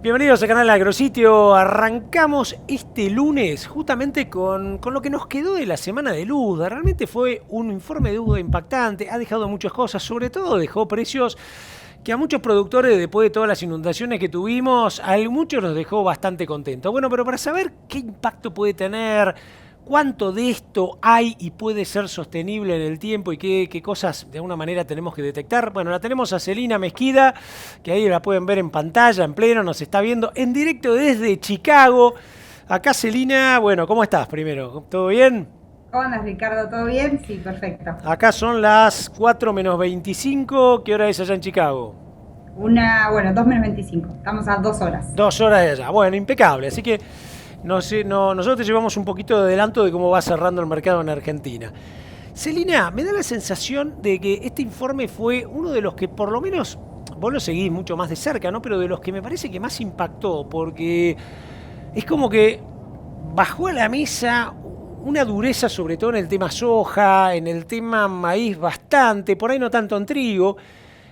Bienvenidos al canal Agrositio. Arrancamos este lunes justamente con lo que nos quedó de la semana de Luzda. Realmente fue un informe de Luzda impactante, ha dejado muchas cosas, sobre todo dejó precios que a muchos productores, después de todas las inundaciones que tuvimos, a muchos los dejó bastante contentos. Bueno, pero para saber qué impacto puede tener, cuánto de esto hay y puede ser sostenible en el tiempo y qué cosas de alguna manera tenemos que detectar. Bueno, la tenemos a Celina Mesquida, que ahí la pueden ver en pantalla, en pleno, nos está viendo en directo desde Chicago. Acá Celina, bueno, ¿cómo estás primero? ¿Todo bien? ¿Cómo andas, Ricardo? ¿Todo bien? Sí, perfecto. Acá son las 4 menos 25. ¿Qué hora es allá en Chicago? Bueno, 2 menos 25. Estamos a 2 horas. 2 horas de allá. Bueno, impecable. Así que nosotros te llevamos un poquito de adelanto de cómo va cerrando el mercado en Argentina. Celina, me da la sensación de que este informe fue uno de los que por lo menos vos lo seguís mucho más de cerca, ¿no? Pero de los que me parece que más impactó, porque es como que bajó a la mesa una dureza, sobre todo en el tema soja, en el tema maíz bastante, por ahí no tanto en trigo,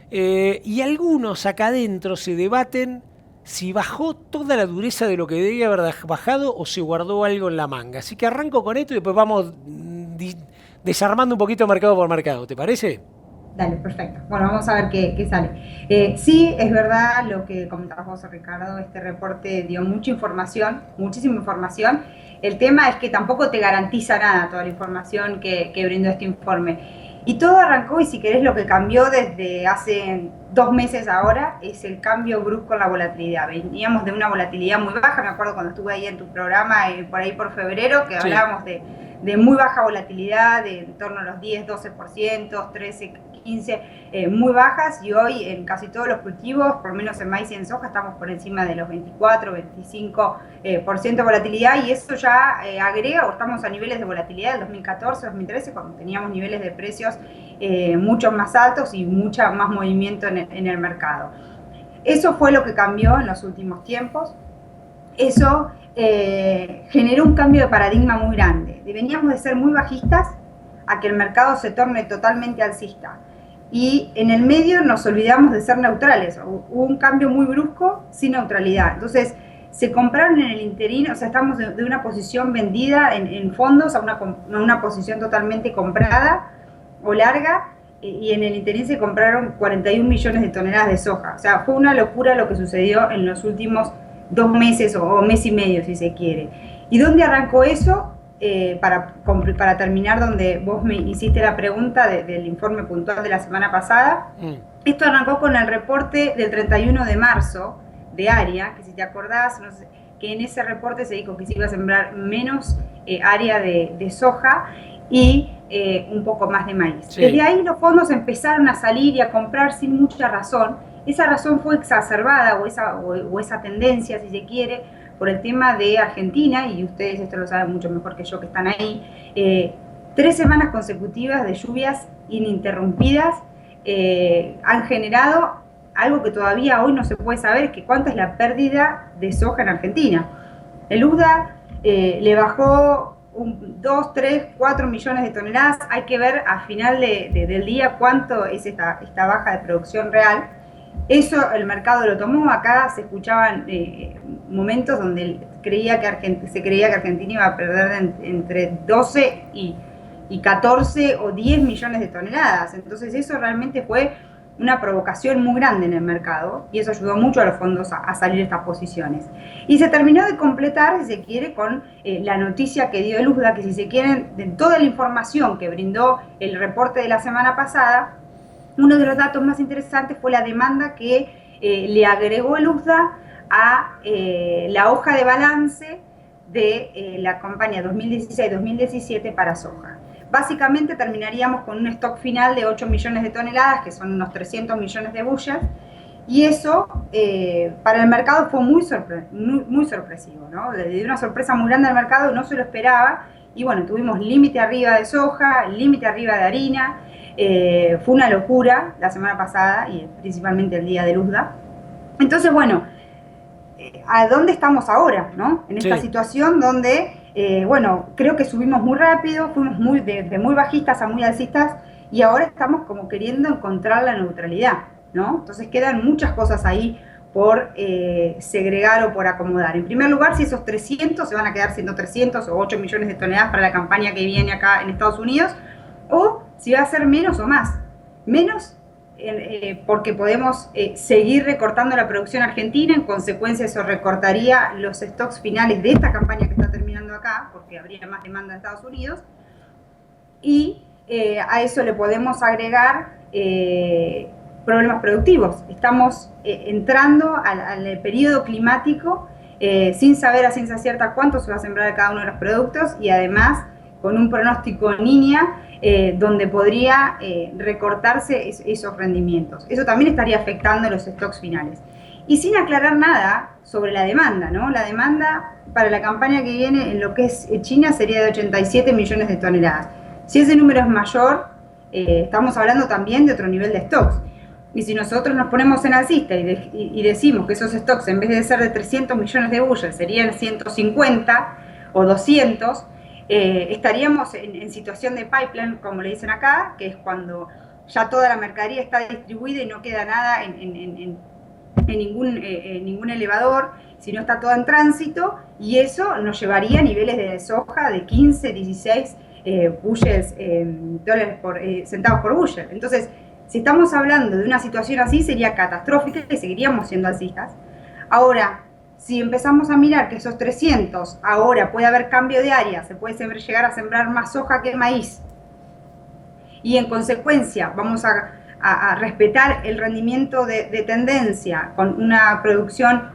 y algunos acá adentro se debaten si bajó toda la dureza de lo que debía haber bajado o se guardó algo en la manga. Así que arranco con esto y después vamos desarmando un poquito mercado por mercado, ¿te parece? Dale, perfecto. Bueno, vamos a ver qué sale. Sí, es verdad lo que comentabas vos, Ricardo. Este reporte dio mucha información, muchísima información. El tema es que tampoco te garantiza nada toda la información que brindó este informe. Y todo arrancó, y si querés, lo que cambió desde hace 2 meses ahora es el cambio brusco en la volatilidad. Veníamos de una volatilidad muy baja, me acuerdo cuando estuve ahí en tu programa, por ahí por febrero, que Sí. hablábamos de muy baja volatilidad, de en torno a los 10-12%, 13-15%, muy bajas, y hoy en casi todos los cultivos, por lo menos en maíz y en soja, estamos por encima de los 24-25% de volatilidad, y eso ya agrega, o estamos a niveles de volatilidad del 2014-2013, cuando teníamos niveles de precios mucho más altos y mucho más movimiento en el mercado. Eso fue lo que cambió en los últimos tiempos. Eso generó un cambio de paradigma muy grande. Veníamos de ser muy bajistas a que el mercado se torne totalmente alcista. Y en el medio nos olvidamos de ser neutrales. Hubo un cambio muy brusco sin neutralidad. Entonces, se compraron en el interín, o sea, estamos de una posición vendida en fondos a una posición totalmente comprada o larga, y en el interín se compraron 41 millones de toneladas de soja. O sea, fue una locura lo que sucedió en los últimos 2 meses o mes y medio, si se quiere. ¿Y dónde arrancó eso? Para terminar, donde vos me hiciste la pregunta del informe puntual de la semana pasada, esto arrancó con el reporte del 31 de marzo de ARIA, que si te acordás, no sé, que en ese reporte se dijo que se iba a sembrar menos área de soja y un poco más de maíz. Sí. Desde ahí los fondos empezaron a salir y a comprar sin mucha razón. Esa razón fue exacerbada, o esa tendencia, si se quiere, por el tema de Argentina, y ustedes esto lo saben mucho mejor que yo, que están ahí. 3 semanas consecutivas de lluvias ininterrumpidas han generado algo que todavía hoy no se puede saber, que cuánta es la pérdida de soja en Argentina. El USDA le bajó 2, 3, 4 millones de toneladas. Hay que ver al final del día cuánto es esta baja de producción real. Eso el mercado lo tomó. Acá se escuchaban momentos donde se creía que Argentina iba a perder entre 12 y 14 o 10 millones de toneladas. Entonces eso realmente fue una provocación muy grande en el mercado, y eso ayudó mucho a los fondos a salir de estas posiciones. Y se terminó de completar, si se quiere, con la noticia que dio el USDA, que si se quieren, de toda la información que brindó el reporte de la semana pasada, uno de los datos más interesantes fue la demanda que le agregó el USDA a la hoja de balance de la campaña 2016-2017 para soja. Básicamente terminaríamos con un stock final de 8 millones de toneladas, que son unos 300 millones de bushels, y eso para el mercado fue muy sorpresivo, ¿no? Le dio una sorpresa muy grande al mercado, no se lo esperaba, y bueno, tuvimos límite arriba de soja, límite arriba de harina. Fue una locura la semana pasada, y principalmente el día de USDA. Entonces, bueno, ¿a dónde estamos ahora, no? En esta situación donde, bueno, creo que subimos muy rápido, fuimos de muy bajistas a muy alcistas, y ahora estamos como queriendo encontrar la neutralidad, ¿no? Entonces quedan muchas cosas ahí por segregar o por acomodar. En primer lugar, si esos 300 se van a quedar siendo 300 o 8 millones de toneladas para la campaña que viene acá en Estados Unidos, o si va a ser menos o más. Menos porque podemos seguir recortando la producción argentina, en consecuencia eso recortaría los stocks finales de esta campaña que está terminando acá, porque habría más demanda en Estados Unidos, y a eso le podemos agregar problemas productivos. Estamos entrando al periodo climático sin saber a ciencia cierta cuánto se va a sembrar cada uno de los productos, y además con un pronóstico niña donde podría recortarse esos rendimientos. Eso también estaría afectando los stocks finales. Y sin aclarar nada sobre la demanda, ¿no? La demanda para la campaña que viene en lo que es China sería de 87 millones de toneladas. Si ese número es mayor, estamos hablando también de otro nivel de stocks. Y si nosotros nos ponemos en alcista y decimos que esos stocks, en vez de ser de 300 millones de bushels, serían 150 o 200, estaríamos en situación de pipeline, como le dicen acá, que es cuando ya toda la mercadería está distribuida y no queda nada en ningún elevador, sino está todo en tránsito, y eso nos llevaría a niveles de soja de 15, 16 bushels, centavos por bushel. Entonces, si estamos hablando de una situación así, sería catastrófica y seguiríamos siendo alcistas. Ahora, si empezamos a mirar que esos 300, ahora puede haber cambio de área, se puede llegar a sembrar más soja que maíz, y en consecuencia vamos a respetar el rendimiento de tendencia con una producción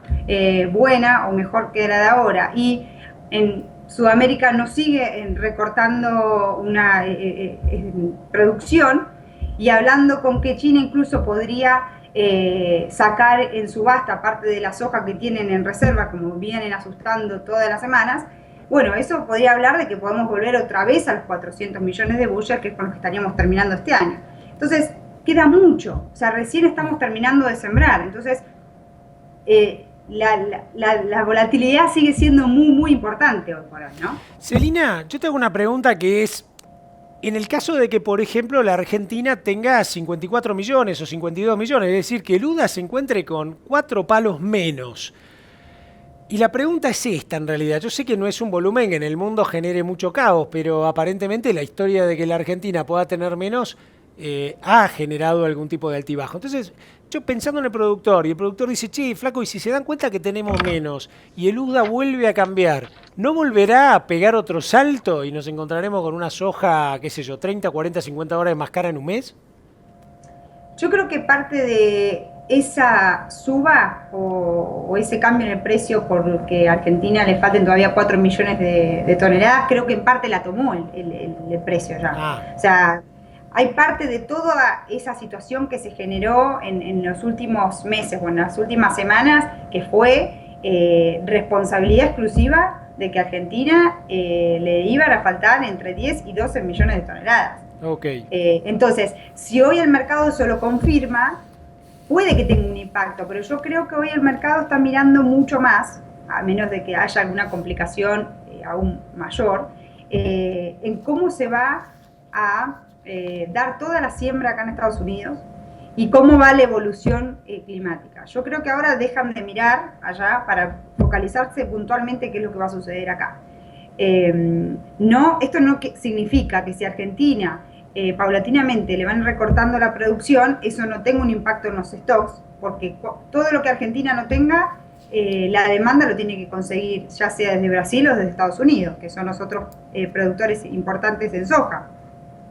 buena o mejor que la de ahora, y en Sudamérica no sigue recortando una producción, y hablando con que China incluso podría sacar en subasta parte de la soja que tienen en reserva, como vienen asustando todas las semanas, bueno, eso podría hablar de que podemos volver otra vez a los 400 millones de bushels, que es con los que estaríamos terminando este año. Entonces, queda mucho, o sea, recién estamos terminando de sembrar, entonces la volatilidad sigue siendo muy, muy importante hoy por hoy, ¿no? Celina, yo te hago una pregunta que es, en el caso de que, por ejemplo, la Argentina tenga 54 millones o 52 millones, es decir, que el UDA se encuentre con 4 palos menos. Y la pregunta es esta, en realidad. Yo sé que no es un volumen que en el mundo genere mucho caos, pero aparentemente la historia de que la Argentina pueda tener menos ha generado algún tipo de altibajo. Entonces, yo pensando en el productor, y el productor dice, che, flaco, y si se dan cuenta que tenemos menos, y el USDA vuelve a cambiar, ¿no volverá a pegar otro salto y nos encontraremos con una soja, qué sé yo, 30, 40, 50 horas más cara en un mes? Yo creo que parte de esa suba o ese cambio en el precio porque a Argentina le falten todavía 4 millones de toneladas, creo que en parte la tomó el precio ya. O sea, hay parte de toda esa situación que se generó en los últimos meses o en las últimas semanas, que fue responsabilidad exclusiva de que a Argentina le iban a faltar entre 10 y 12 millones de toneladas. Okay. Entonces, si hoy el mercado eso lo confirma, puede que tenga un impacto, pero yo creo que hoy el mercado está mirando mucho más, a menos de que haya alguna complicación aún mayor, en cómo se va a dar toda la siembra acá en Estados Unidos y cómo va la evolución climática. Yo creo que ahora dejan de mirar allá para focalizarse puntualmente qué es lo que va a suceder acá. Esto no significa que si Argentina paulatinamente le van recortando la producción, eso no tenga un impacto en los stocks, porque todo lo que Argentina no tenga, la demanda lo tiene que conseguir, ya sea desde Brasil o desde Estados Unidos, que son los otros productores importantes en soja.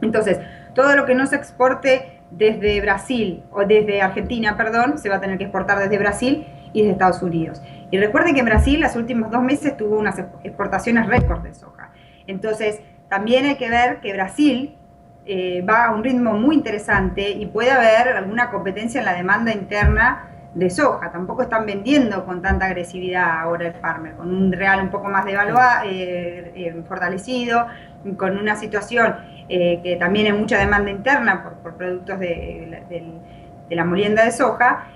Entonces, todo lo que no se exporte desde Brasil, o desde Argentina, perdón, se va a tener que exportar desde Brasil y desde Estados Unidos. Y recuerden que Brasil los últimos 2 meses tuvo unas exportaciones récord de soja. Entonces, también hay que ver que Brasil va a un ritmo muy interesante y puede haber alguna competencia en la demanda interna de soja. Tampoco están vendiendo con tanta agresividad ahora el farmer, con un real un poco más devaluado, fortalecido, con una situación que también hay mucha demanda interna por productos de la molienda de soja.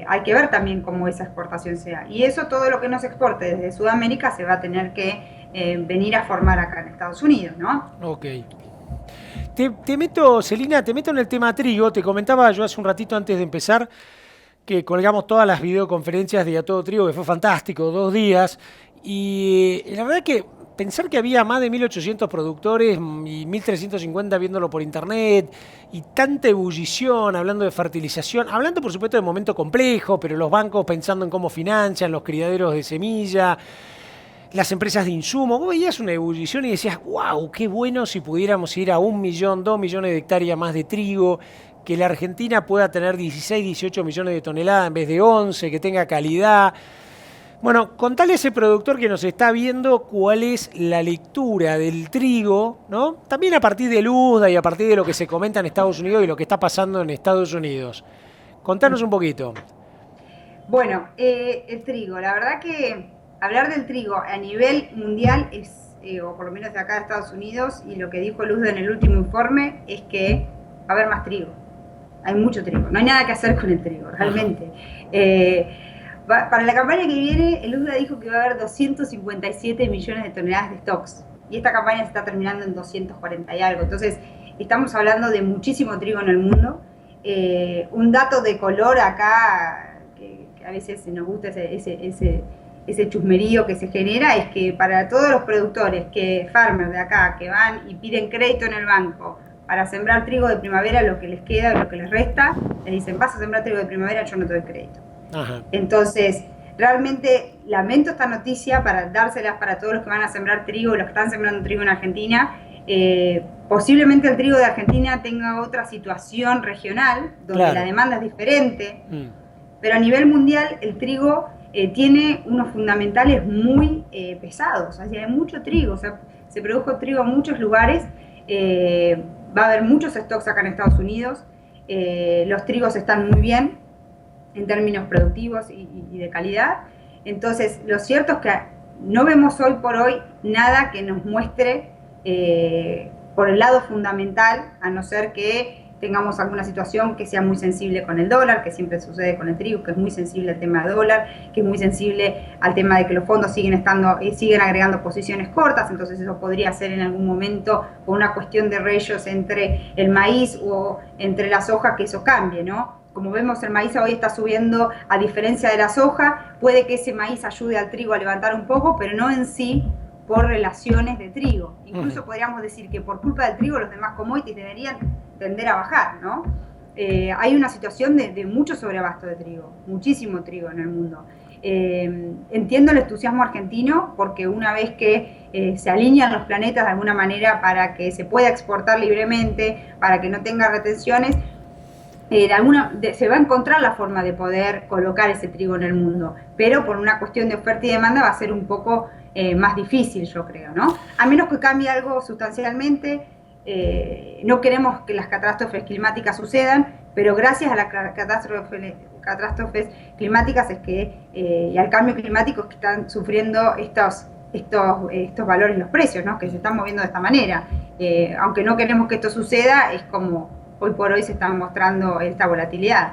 Hay que ver también cómo esa exportación sea. Y eso, todo lo que no se exporte desde Sudamérica se va a tener que venir a formar acá en Estados Unidos, ¿no? Ok. Te meto, Celina, te meto en el tema trigo. Te comentaba yo hace un ratito antes de empezar que colgamos todas las videoconferencias de A Todo Trigo, que fue fantástico, 2 días. Y la verdad que pensar que había más de 1.800 productores y 1.350 viéndolo por internet, y tanta ebullición, hablando de fertilización, hablando por supuesto de momento complejo, pero los bancos pensando en cómo financian, los criaderos de semilla, las empresas de insumo. Vos veías una ebullición y decías, wow, qué bueno si pudiéramos ir a 1 millón, 2 millones de hectáreas más de trigo, que la Argentina pueda tener 16, 18 millones de toneladas en vez de 11, que tenga calidad. Bueno, contale a ese productor que nos está viendo cuál es la lectura del trigo, ¿no? También a partir de USDA y a partir de lo que se comenta en Estados Unidos y lo que está pasando en Estados Unidos. Contanos un poquito. Bueno, el trigo, la verdad que hablar del trigo a nivel mundial es, o por lo menos de acá de Estados Unidos, y lo que dijo Luzda en el último informe, es que va a haber más trigo. Hay mucho trigo, no hay nada que hacer con el trigo, realmente. Para la campaña que viene, el USDA dijo que va a haber 257 millones de toneladas de stocks, y esta campaña se está terminando en 240 y algo. Entonces, estamos hablando de muchísimo trigo en el mundo. Un dato de color acá, que a veces nos gusta ese chusmerío que se genera, es que para todos los productores, farmers de acá, que van y piden crédito en el banco para sembrar trigo de primavera, lo que les queda, lo que les resta, les dicen, vas a sembrar trigo de primavera, yo no te doy crédito. Ajá. Entonces, realmente lamento esta noticia para dárselas para todos los que van a sembrar trigo, los que están sembrando trigo en Argentina. Posiblemente el trigo de Argentina tenga otra situación regional, donde la demanda es diferente, pero a nivel mundial el trigo tiene unos fundamentales muy pesados. O sea, hay mucho trigo, o sea, se produjo trigo en muchos lugares. Va a haber muchos stocks acá en Estados Unidos. Los trigos están muy bien en términos productivos y de calidad. Entonces, lo cierto es que no vemos hoy por hoy nada que nos muestre por el lado fundamental, a no ser que tengamos alguna situación que sea muy sensible con el dólar, que siempre sucede con el trigo, que es muy sensible al tema de dólar, que es muy sensible al tema de que los fondos siguen agregando posiciones cortas. Entonces eso podría ser en algún momento por una cuestión de ratios entre el maíz o entre la soja, que eso cambie, ¿no? Como vemos, el maíz hoy está subiendo a diferencia de la soja. Puede que ese maíz ayude al trigo a levantar un poco, pero no en sí por relaciones de trigo. Incluso podríamos decir que por culpa del trigo los demás commodities deberían tender a bajar, ¿no? Hay una situación de mucho sobreabasto de trigo, muchísimo trigo en el mundo. Entiendo el entusiasmo argentino, porque una vez que se alinean los planetas de alguna manera para que se pueda exportar libremente, para que no tenga retenciones, se va a encontrar la forma de poder colocar ese trigo en el mundo, pero por una cuestión de oferta y demanda va a ser un poco más difícil, yo creo, ¿no? A menos que cambie algo sustancialmente. No queremos que las catástrofes climáticas sucedan, pero gracias a las catástrofes climáticas y al cambio climático es que están sufriendo estos valores en los precios, ¿no? Que se están moviendo de esta manera. Aunque no queremos que esto suceda, es como hoy por hoy se está mostrando esta volatilidad.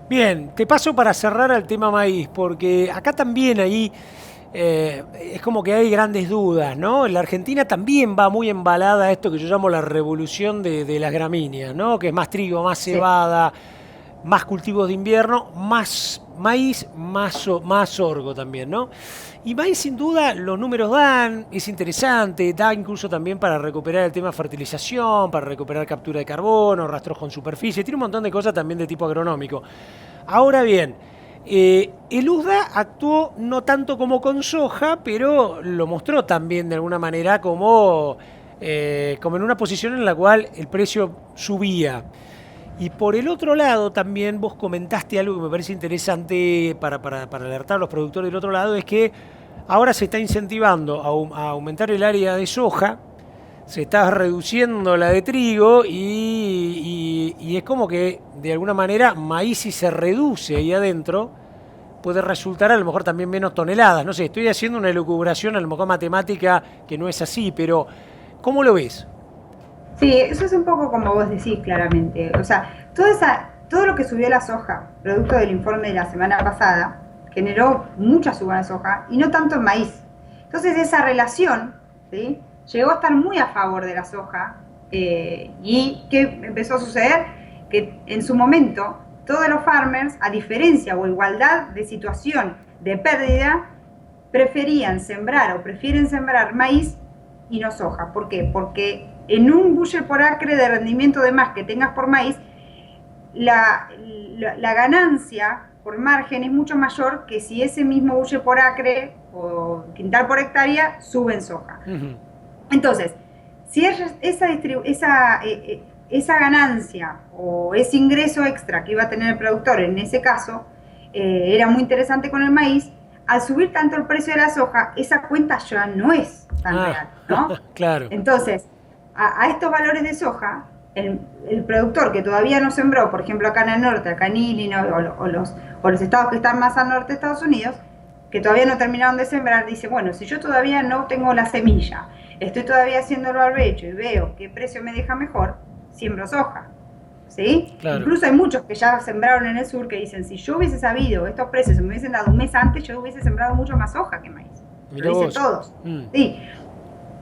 Bien, te paso para cerrar al tema maíz, porque acá también ahí es como que hay grandes dudas, ¿no? La Argentina también va muy embalada a esto que yo llamo la revolución de las gramíneas, ¿no? Que es más trigo, más cebada, más cultivos de invierno, más maíz, más sorgo también, ¿no? Y maíz, sin duda, los números dan, es interesante, da incluso también para recuperar el tema fertilización, para recuperar captura de carbono, rastros con superficie, tiene un montón de cosas también de tipo agronómico. Ahora bien, el USDA actuó no tanto como con soja, pero lo mostró también de alguna manera como en una posición en la cual el precio subía. Y por el otro lado también vos comentaste algo que me parece interesante para alertar a los productores del otro lado, es que ahora se está incentivando a aumentar el área de soja, se está reduciendo la de trigo y es como que de alguna manera maíz, si se reduce ahí adentro, puede resultar a lo mejor también menos toneladas. No sé, estoy haciendo una elucubración a lo mejor matemática que no es así, pero ¿cómo lo ves? Sí, eso es un poco como vos decís claramente. O sea, todo lo que subió la soja, producto del informe de la semana pasada, generó mucha suba en soja y no tanto en maíz. Entonces esa relación, ¿sí?, llegó a estar muy a favor de la soja. ¿Y qué empezó a suceder? Que en su momento todos los farmers, a diferencia o igualdad de situación de pérdida, prefieren sembrar maíz y no soja. ¿Por qué? Porque en un bushel por acre de rendimiento de más que tengas por maíz, la ganancia por margen es mucho mayor que si ese mismo bushel por acre o quintal por hectárea sube en soja. Entonces, si esa ganancia o ese ingreso extra que iba a tener el productor en ese caso era muy interesante con el maíz, al subir tanto el precio de la soja, esa cuenta ya no es tan real, ¿no? Claro. Entonces, a estos valores de soja, el productor que todavía no sembró, por ejemplo acá en el norte, acá en Illinois, o los estados que están más al norte de Estados Unidos, que todavía no terminaron de sembrar, dice, bueno, si yo todavía no tengo la semilla, estoy todavía haciendo el barbecho y veo qué precio me deja mejor, siembro soja. ¿Sí? Claro. Incluso hay muchos que ya sembraron en el sur que dicen, si yo hubiese sabido estos precios, si me hubiesen dado un mes antes, yo hubiese sembrado mucho más soja que maíz. Lo dicen todos. ¿Sí?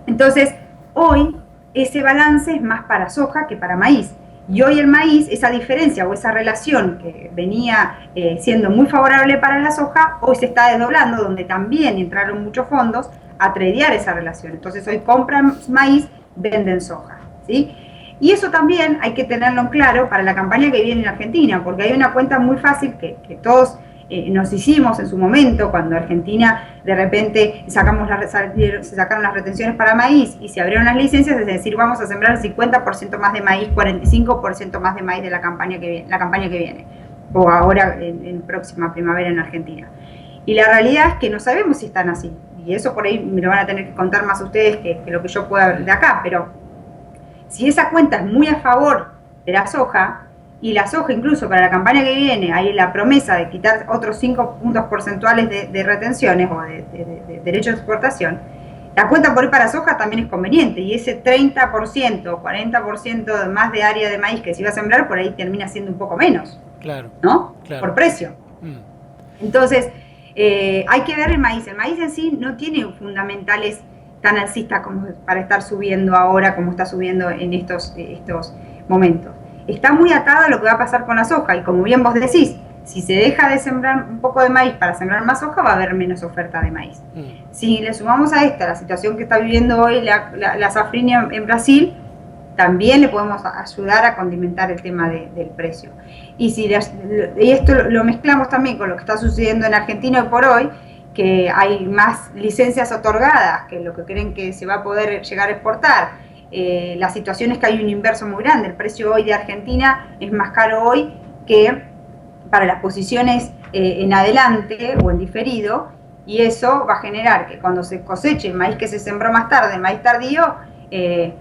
Entonces, hoy ese balance es más para soja que para maíz. Y hoy el maíz, esa diferencia o esa relación que venía siendo muy favorable para la soja, hoy se está desdoblando, donde también entraron muchos fondos a tradear esa relación. Entonces hoy compran maíz, venden soja. ¿Sí? Y eso también hay que tenerlo en claro para la campaña que viene en Argentina, porque hay una cuenta muy fácil que todos nos hicimos en su momento, cuando Argentina de repente se sacaron las retenciones para maíz y se abrieron las licencias, es decir, vamos a sembrar el 50% más de maíz, 45% más de maíz de la campaña que viene, o ahora en próxima primavera en Argentina. Y la realidad es que no sabemos si están así, y eso por ahí me lo van a tener que contar más ustedes que lo que yo pueda ver de acá, pero si esa cuenta es muy a favor de la soja, y la soja incluso para la campaña que viene hay la promesa de quitar otros 5 puntos porcentuales de retenciones o de derechos de exportación, la cuenta por ahí para soja también es conveniente, y ese 30% o 40% más de área de maíz que se iba a sembrar por ahí termina siendo un poco menos, claro, ¿no? Claro. Por precio. Entonces, hay que ver el maíz en sí no tiene fundamentales tan alcista como para estar subiendo ahora como está subiendo en estos momentos. Está muy atado a lo que va a pasar con la soja, y como bien vos decís, si se deja de sembrar un poco de maíz para sembrar más soja, va a haber menos oferta de maíz. Si le sumamos a esta la situación que está viviendo hoy la safrinha en Brasil, también le podemos ayudar a condimentar el tema del precio. Y esto lo mezclamos también con lo que está sucediendo en Argentina hoy por hoy, que hay más licencias otorgadas que lo que creen que se va a poder llegar a exportar. La situación es que hay un inverso muy grande. El precio hoy de Argentina es más caro hoy que para las posiciones en adelante o en diferido, y eso va a generar que cuando se coseche maíz que se sembró más tarde, maíz tardío,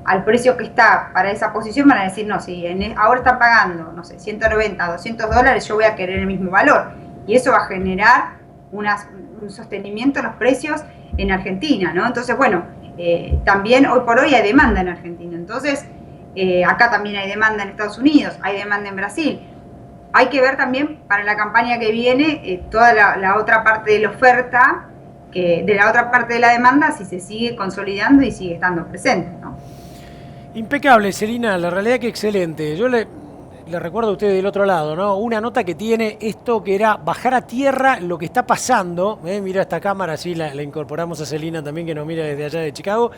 al precio que está para esa posición van a decir, no, si ahora están pagando, no sé, 190, $200, yo voy a querer el mismo valor, y eso va a generar un sostenimiento en los precios en Argentina, ¿no? Entonces, bueno, también hoy por hoy hay demanda en Argentina, entonces acá también hay demanda en Estados Unidos, hay demanda en Brasil. Hay que ver también para la campaña que viene toda la otra parte de la oferta, de la otra parte de la demanda, si se sigue consolidando y sigue estando presente, ¿no? Impecable, Celina, la realidad que excelente. Yo le recuerdo a usted del otro lado, ¿no? Una nota que tiene esto que era bajar a tierra lo que está pasando. Mira esta cámara, así la incorporamos a Celina también, que nos mira desde allá de Chicago.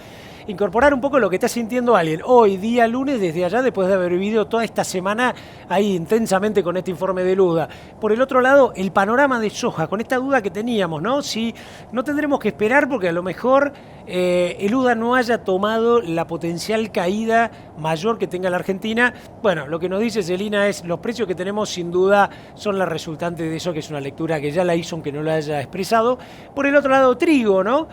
Incorporar un poco lo que está sintiendo alguien hoy, día lunes, desde allá, después de haber vivido toda esta semana ahí intensamente con este informe de Luda. Por el otro lado, el panorama de soja, con esta duda que teníamos, ¿no? Si no tendremos que esperar porque a lo mejor el Luda no haya tomado la potencial caída mayor que tenga la Argentina. Bueno, lo que nos dice Celina es los precios que tenemos sin duda son la resultante de eso, que es una lectura que ya la hizo aunque no la haya expresado. Por el otro lado, trigo, ¿no?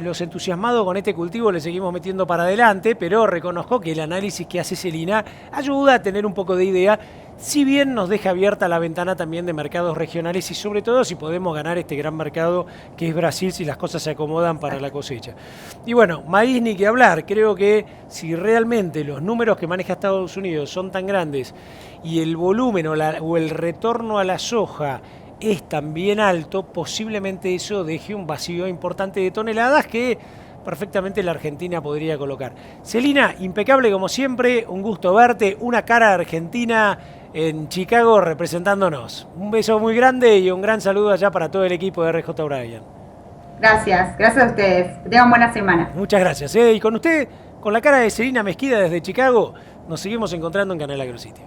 Los entusiasmados con este cultivo les seguimos metiendo para adelante, pero reconozco que el análisis que hace Celina ayuda a tener un poco de idea, si bien nos deja abierta la ventana también de mercados regionales y sobre todo si podemos ganar este gran mercado que es Brasil, si las cosas se acomodan para la cosecha. Y bueno, maíz ni que hablar, creo que si realmente los números que maneja Estados Unidos son tan grandes y el volumen o el retorno a la soja es también alto, posiblemente eso deje un vacío importante de toneladas que perfectamente la Argentina podría colocar. Celina, impecable como siempre, un gusto verte, una cara argentina en Chicago representándonos. Un beso muy grande y un gran saludo allá para todo el equipo de RJ O'Brien. Gracias a ustedes. Que tengan buena semana. Muchas gracias. Y con usted, con la cara de Celina Mesquida desde Chicago, nos seguimos encontrando en Canal AgroSitio.